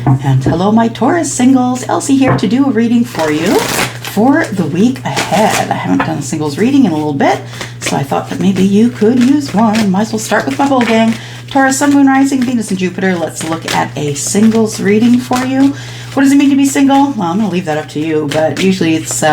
And hello, my Taurus singles. Elsie here to do a reading for you for the week ahead. I haven't done a singles reading in a little bit, so I thought that maybe you could use one. Might as well start with my bull gang. Taurus, Sun, Moon, Rising, Venus, and Jupiter. Let's look at a singles reading for you. What does it mean to be single? Well, I'm going to leave that up to you, but usually it's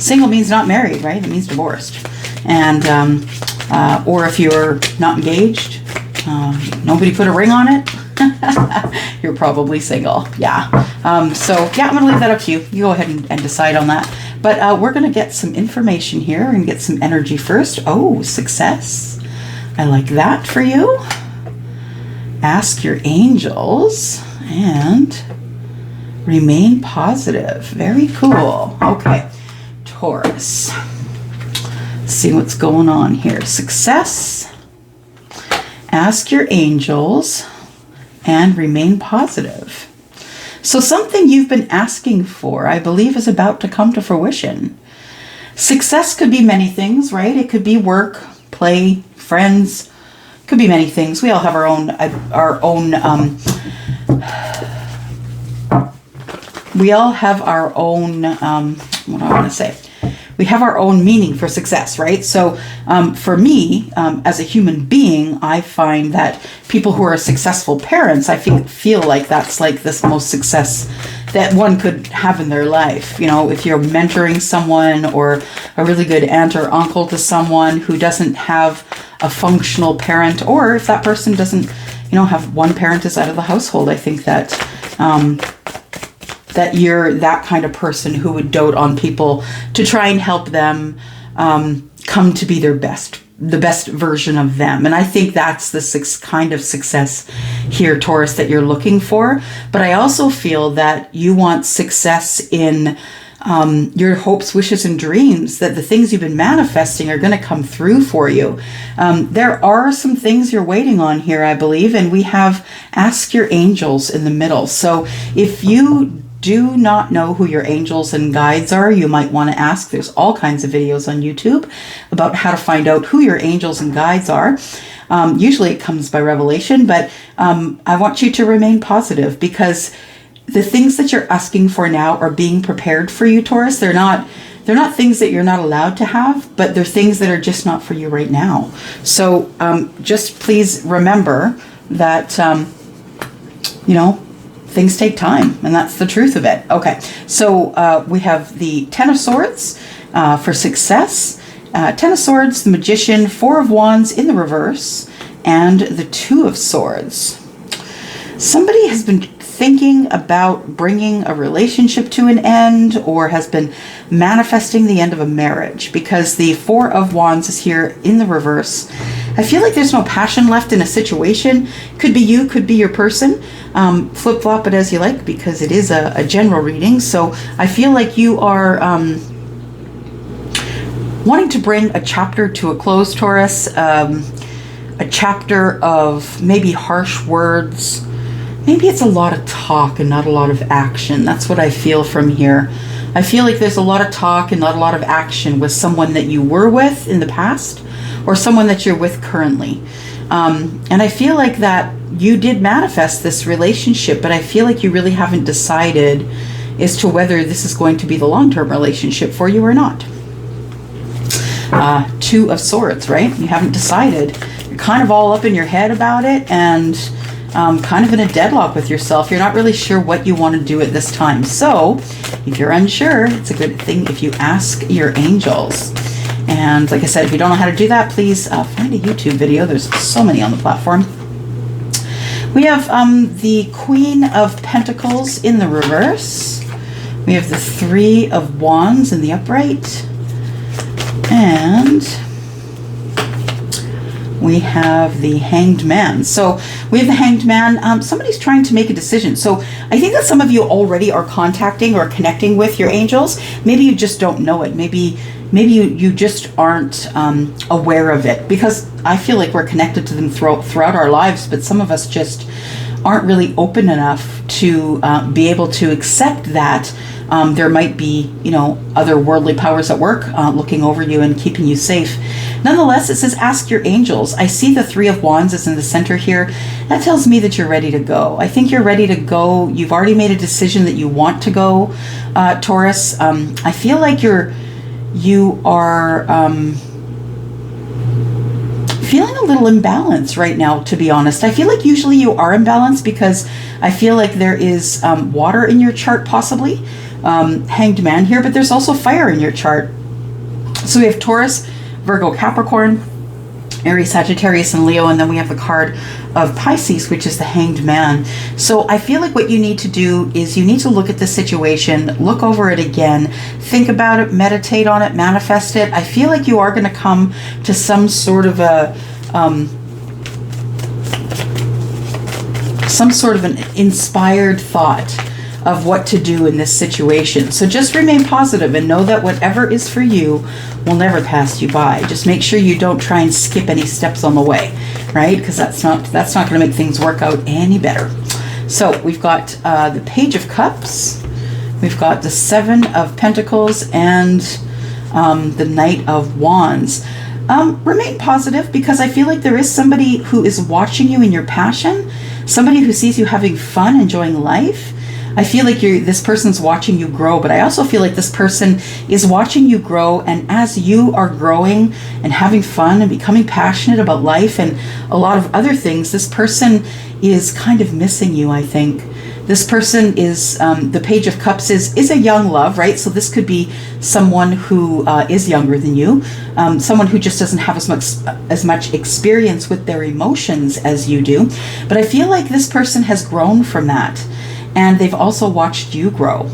single means not married, right? It means divorced. And or if you're not engaged, nobody put a ring on it, you're probably single. Yeah. So yeah, I'm going to leave that up to you. You go ahead and decide on that. But we're going to get some information here and get some energy first. Oh, success. I like that for you. Ask your angels and remain positive. Very cool. Okay, Taurus. Let's see what's going on here. Success. Ask your angels and remain positive. So something you've been asking for, I believe, is about to come to fruition. Success could be many things, right? It could be work, play, friends. Could be many things. We all have our own we all have our own, what do I want to say? We have our own meaning for success, right? So for me, as a human being, I find that people who are successful parents, I feel like that's like the most success that one could have in their life. You know, if you're mentoring someone or a really good aunt or uncle to someone who doesn't have a functional parent, or if that person doesn't, you know, have one parent is out of the household, I think that that you're that kind of person who would dote on people to try and help them come to be the best version of them. And I think that's the kind of success here, Taurus, that you're looking for. But I also feel that you want success in your hopes, wishes, and dreams, that the things you've been manifesting are going to come through for you. There are some things you're waiting on here, I believe, and we have ask your angels in the middle. So if you do not know who your angels and guides are, you might want to ask. There's all kinds of videos on YouTube about how to find out who your angels and guides are. Usually it comes by revelation, but I want you to remain positive, because the things that you're asking for now are being prepared for you, Taurus. They're not things that you're not allowed to have, but they're things that are just not for you right now. So just please remember that, you know, things take time, and that's the truth of it. Okay, so we have the Ten of Swords for success. Ten of Swords, the Magician, Four of Wands in the reverse, and the Two of Swords. Somebody has been thinking about bringing a relationship to an end, or has been manifesting the end of a marriage, because the Four of Wands is here in the reverse. I feel like there's no passion left in a situation. Could be you, could be your person. Flip-flop it as you like, because it is a general reading. So I feel like you are wanting to bring a chapter to a close, Taurus. A chapter of maybe harsh words. Maybe it's a lot of talk and not a lot of action. That's what I feel from here. I feel like there's a lot of talk and not a lot of action with someone that you were with in the past, or someone that you're with currently. And I feel like that you did manifest this relationship, but I feel like you really haven't decided as to whether this is going to be the long-term relationship for you or not. Two of Swords, right? You haven't decided. You're kind of all up in your head about it, and kind of in a deadlock with yourself. You're not really sure what you want to do at this time. So if you're unsure, it's a good thing if you ask your angels. And like I said, if you don't know how to do that, please find a YouTube video. There's so many on the platform. We have the Queen of Pentacles in the reverse. We have the Three of Wands in the upright. And we have the Hanged Man. So we have the Hanged Man. Somebody's trying to make a decision. So I think that some of you already are contacting or connecting with your angels. Maybe you just don't know it. Maybe you just aren't aware of it, because I feel like we're connected to them throughout our lives, but some of us just aren't really open enough to be able to accept that there might be, you know, other worldly powers at work looking over you and keeping you safe. Nonetheless, it says, ask your angels. I see the Three of Wands is in the center here. That tells me that you're ready to go. I think you're ready to go. You've already made a decision that you want to go, Taurus. I feel like you are feeling a little imbalanced right now, to be honest. I feel like usually you are imbalanced because I feel like there is water in your chart, possibly. Hanged Man here, but there's also fire in your chart. So we have Taurus, Virgo, Capricorn, Aries, Sagittarius, and Leo, and then we have the card of Pisces, which is the Hanged Man. So I feel like what you need to do is you need to look at the situation, look over it again, think about it, meditate on it, manifest it. I feel like you are going to come to some sort of an inspired thought of what to do in this situation. So just remain positive and know that whatever is for you will never pass you by. Just make sure you don't try and skip any steps on the way, right? Because that's not going to make things work out any better. So we've got the Page of Cups, we've got the Seven of Pentacles, and the Knight of Wands. Remain positive, because I feel like there is somebody who is watching you in your passion, somebody who sees you having fun, enjoying life. I feel like this person's watching you grow, but I also feel like this person is watching you grow, and as you are growing and having fun and becoming passionate about life and a lot of other things, this person is kind of missing you, I think. This person is, the Page of Cups is a young love, right? So this could be someone who is younger than you, someone who just doesn't have as much experience with their emotions as you do. But I feel like this person has grown from that, and they've also watched you grow.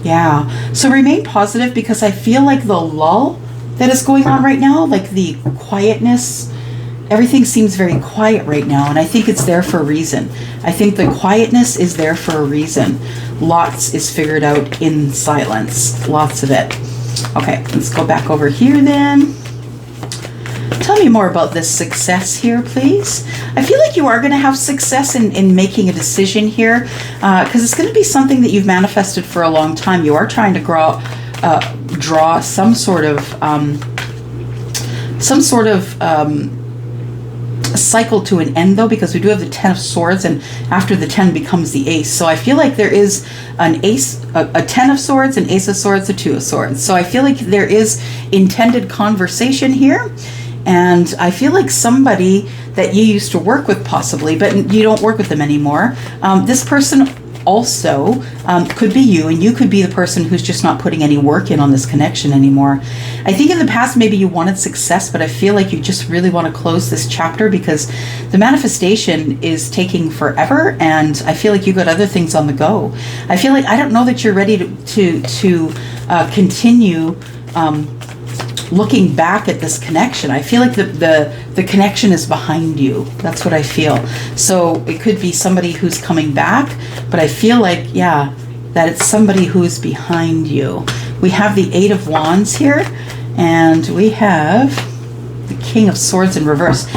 Yeah. So remain positive, because I feel like the lull that is going on right now, like the quietness, everything seems very quiet right now, and I think it's there for a reason. I think the quietness is there for a reason. Lots is figured out in silence. Lots of it. Okay, let's go back over here then. Tell me more about this success here, please. I feel like you are going to have success in making a decision here, because it's going to be something that you've manifested for a long time. You are trying to draw some sort of cycle to an end, though, because we do have the Ten of Swords, and after the 10 becomes the Ace. So I feel like there is an Ace, a 10 of Swords, an Ace of Swords, a 2 of Swords. So I feel like there is intended conversation here. And I feel like somebody that you used to work with, possibly, but you don't work with them anymore. This person also could be you, and you could be the person who's just not putting any work in on this connection anymore. I think in the past maybe you wanted success, but I feel like you just really want to close this chapter, because the manifestation is taking forever, and I feel like you got other things on the go. I feel like, I don't know that you're ready to continue looking back at this connection. I feel like the connection is behind you. That's what I feel. So it could be somebody who's coming back, but I feel like, yeah, that it's somebody who's behind you. We have the Eight of Wands here, and we have the King of Swords in reverse.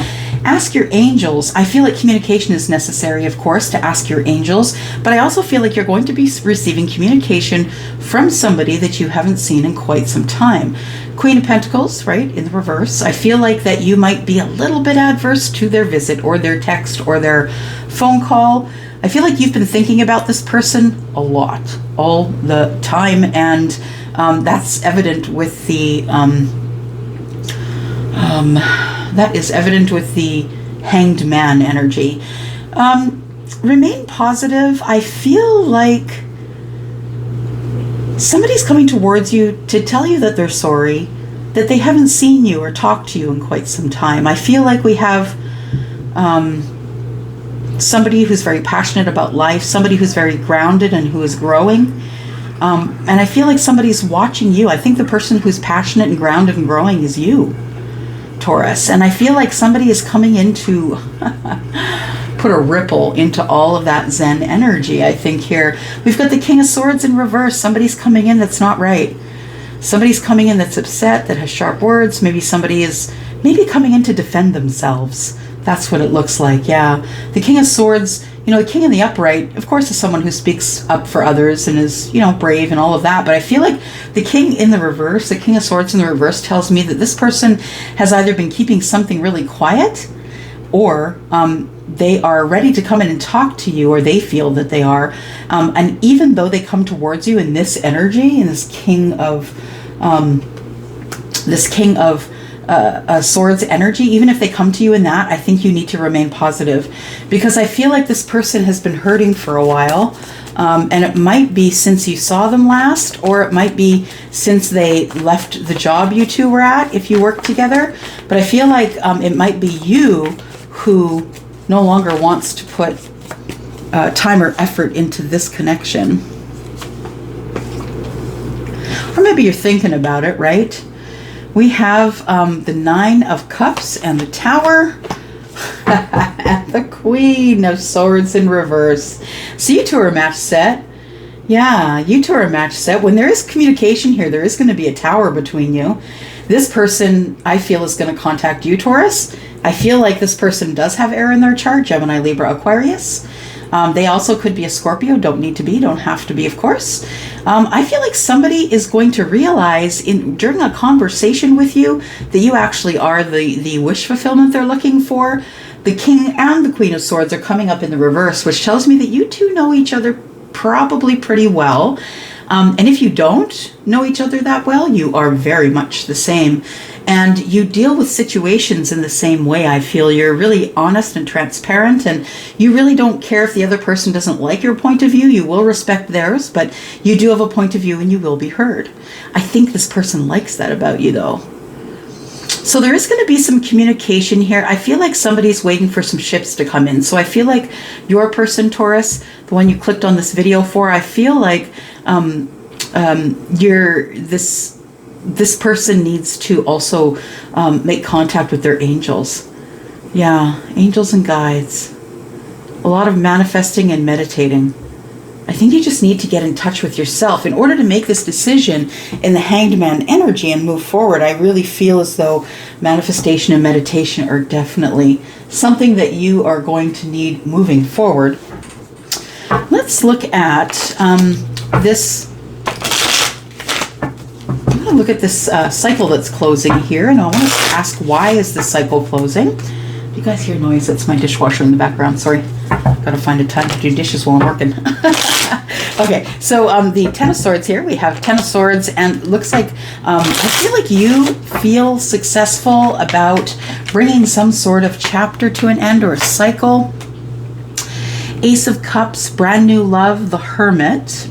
Ask your angels. I feel like communication is necessary, of course, to ask your angels, but I also feel like you're going to be receiving communication from somebody that you haven't seen in quite some time. Queen of Pentacles, right, in the reverse. I feel like that you might be a little bit adverse to their visit or their text or their phone call. I feel like you've been thinking about this person a lot, all the time, and that's evident with the that is evident with the Hanged Man energy. Remain positive. I feel like somebody's coming towards you to tell you that they're sorry, that they haven't seen you or talked to you in quite some time. I feel like we have somebody who's very passionate about life, somebody who's very grounded and who is growing. And I feel like somebody's watching you. I think the person who's passionate and grounded and growing is you, Taurus. And I feel like somebody is coming in to put a ripple into all of that Zen energy. I think here we've got the King of Swords in reverse. Somebody's coming in that's not right. Somebody's coming in that's upset, that has sharp words. Maybe somebody is coming in to defend themselves. That's what it looks like. Yeah. The King of Swords, the king in the upright, of course, is someone who speaks up for others and is, brave and all of that. But I feel like the king in the reverse, the king of swords in the reverse, tells me that this person has either been keeping something really quiet, or they are ready to come in and talk to you, or they feel that they are. And even though they come towards you in this energy, in this king of swords energy, even if they come to you in that, I think you need to remain positive, because I feel like this person has been hurting for a while. And it might be since you saw them last, or it might be since they left the job you two were at, if you worked together. But I feel like it might be you who no longer wants to put time or effort into this connection. Or maybe you're thinking about it, right? We have the Nine of Cups and the Tower and the Queen of Swords in reverse. So you two are a match set. Yeah, you two are a match set. When there is communication here, there is going to be a tower between you. This person, I feel, is going to contact you, Taurus. I feel like this person does have air in their chart, Gemini, Libra, Aquarius. They also could be a Scorpio, don't need to be, don't have to be, of course. I feel like somebody is going to realize during a conversation with you that you actually are the wish fulfillment they're looking for. The King and the Queen of Swords are coming up in the reverse, which tells me that you two know each other probably pretty well. And if you don't know each other that well, you are very much the same. And you deal with situations in the same way. I feel you're really honest and transparent, and you really don't care if the other person doesn't like your point of view. You will respect theirs, but you do have a point of view and you will be heard. I think this person likes that about you, though. So there is going to be some communication here. I feel like somebody's waiting for some ships to come in. So I feel like your person, Taurus, the one you clicked on this video for, I feel like this person needs to also make contact with their angels. Yeah, angels and guides. A lot of manifesting and meditating. I think you just need to get in touch with yourself in order to make this decision in the Hanged Man energy and move forward. I really feel as though manifestation and meditation are definitely something that you are going to need moving forward. Let's look at this. I'm going to look at this cycle that's closing here, and I want to ask, why is this cycle closing? You guys hear noise? It's my dishwasher in the background. Sorry. Got to find a time to do dishes while I'm working. Okay, so the Ten of Swords here. We have Ten of Swords, and it looks like I feel like you feel successful about bringing some sort of chapter to an end or a cycle. Ace of Cups, brand new love, the Hermit.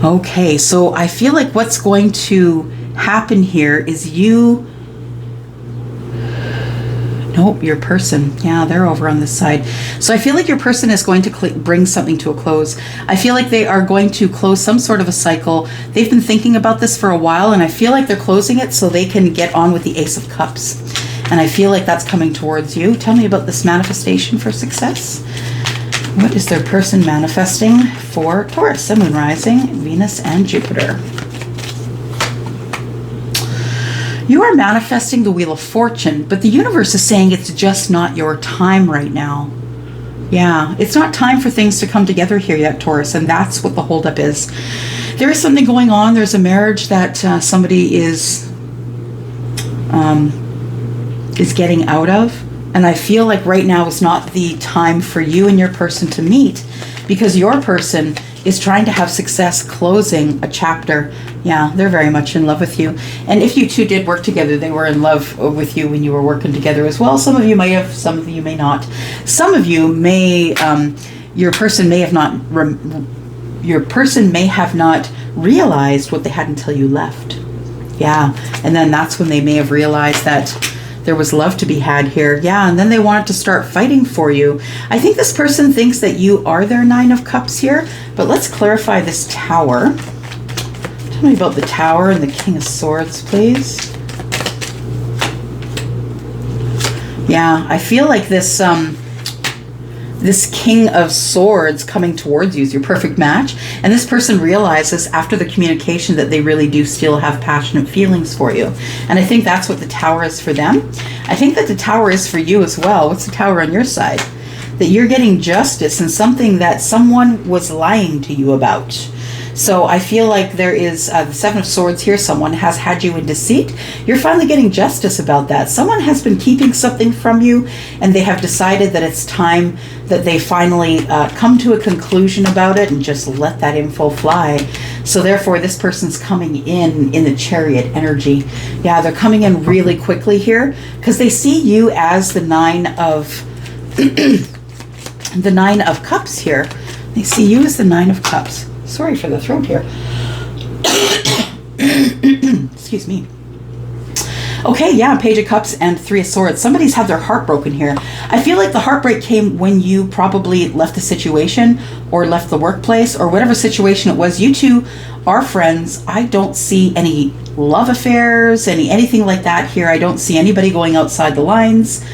Okay, so I feel like what's going to happen here is you... Nope, your person. Yeah, they're over on this side. So I feel like your person is going to bring something to a close. I feel like they are going to close some sort of a cycle. They've been thinking about this for a while, and I feel like they're closing it so they can get on with the Ace of Cups. And I feel like that's coming towards you. Tell me about this manifestation for success. What is their person manifesting for Taurus, Sun, Moon, Rising, Venus, and Jupiter? You are manifesting the Wheel of Fortune, but the universe is saying it's just not your time right now. Yeah, it's not time for things to come together here yet, Taurus, and that's what the holdup is. There is something going on. There's a marriage that somebody is getting out of, and I feel like right now is not the time for you and your person to meet, because your person is trying to have success closing a chapter. Yeah, they're very much in love with you. And if you two did work together, they were in love with you when you were working together as well. Some of you may have, some of you may not. Some of you may, your person may have not realized what they had until you left. Yeah, and then that's when they may have realized that there was love to be had here. Yeah, and then they wanted to start fighting for you. I think this person thinks that you are their Nine of Cups here, but let's clarify this Tower. Tell me about the Tower and the King of Swords, please. Yeah, I feel like this this King of Swords coming towards you is your perfect match. And this person realizes after the communication that they really do still have passionate feelings for you. And I think that's what the Tower is for them. I think that the Tower is for you as well. What's the Tower on your side? that you're getting justice in something that someone was lying to you about. So I feel like there is the Seven of Swords here. Someone has had you in deceit. You're finally getting justice about that. Someone has been keeping something from you, and they have decided that it's time that they finally come to a conclusion about it and just let that info fly. So therefore, this person's coming in the Chariot energy. Yeah, they're coming in really quickly here because they see you as the Nine of the Nine of Cups here. They see you as the Nine of Cups. Sorry for the throat here. Excuse me. Okay, yeah, Page of Cups and Three of Swords. Somebody's had their heart broken here. I feel like the heartbreak came when you probably left the situation or left the workplace or whatever situation it was. You two are friends. I don't see any love affairs, anything like that here. I don't see anybody going outside the lines.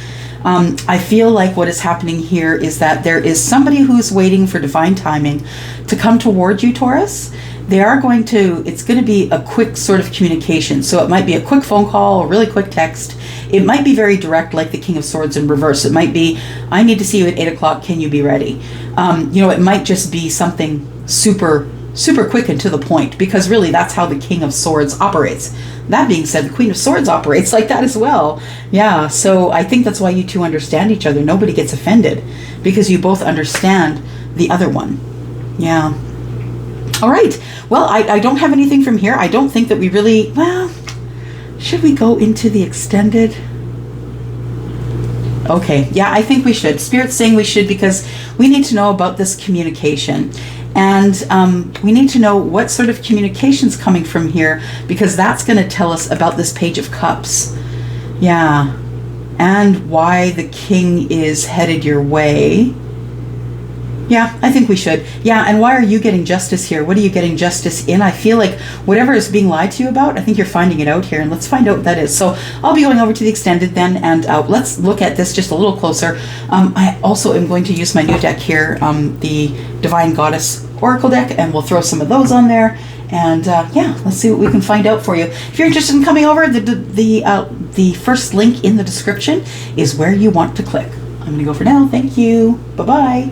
I feel like what is happening here is that there is somebody who's waiting for divine timing to come toward you, Taurus. It's going to be a quick sort of communication. So it might be a quick phone call, a really quick text. It might be very direct, like the King of Swords in reverse. It might be, I need to see you at 8 o'clock. Can you be ready? It might just be something super quick and to the point, because really that's how the King of Swords operates. That being said, the Queen of Swords operates like that as well. Yeah, so I think that's why you two understand each other. Nobody gets offended because you both understand the other one. Yeah. All right. Well, I don't have anything from here. I don't think that we really, should we go into the extended? Okay. Yeah, I think we should. Spirit's saying we should because we need to know about this communication. And we need to know what sort of communication's coming from here, because that's going to tell us about this Page of Cups. Yeah. And why the King is headed your way. Yeah, I think we should. Yeah, and why are you getting justice here? What are you getting justice in? I feel like whatever is being lied to you about, I think you're finding it out here, and let's find out what that is. So I'll be going over to the extended then, and let's look at this just a little closer. I also am going to use my new deck here, the Divine Goddess Oracle deck, and we'll throw some of those on there. And let's see what we can find out for you. If you're interested in coming over, the first link in the description is where you want to click. I'm going to go for now. Thank you. Bye-bye.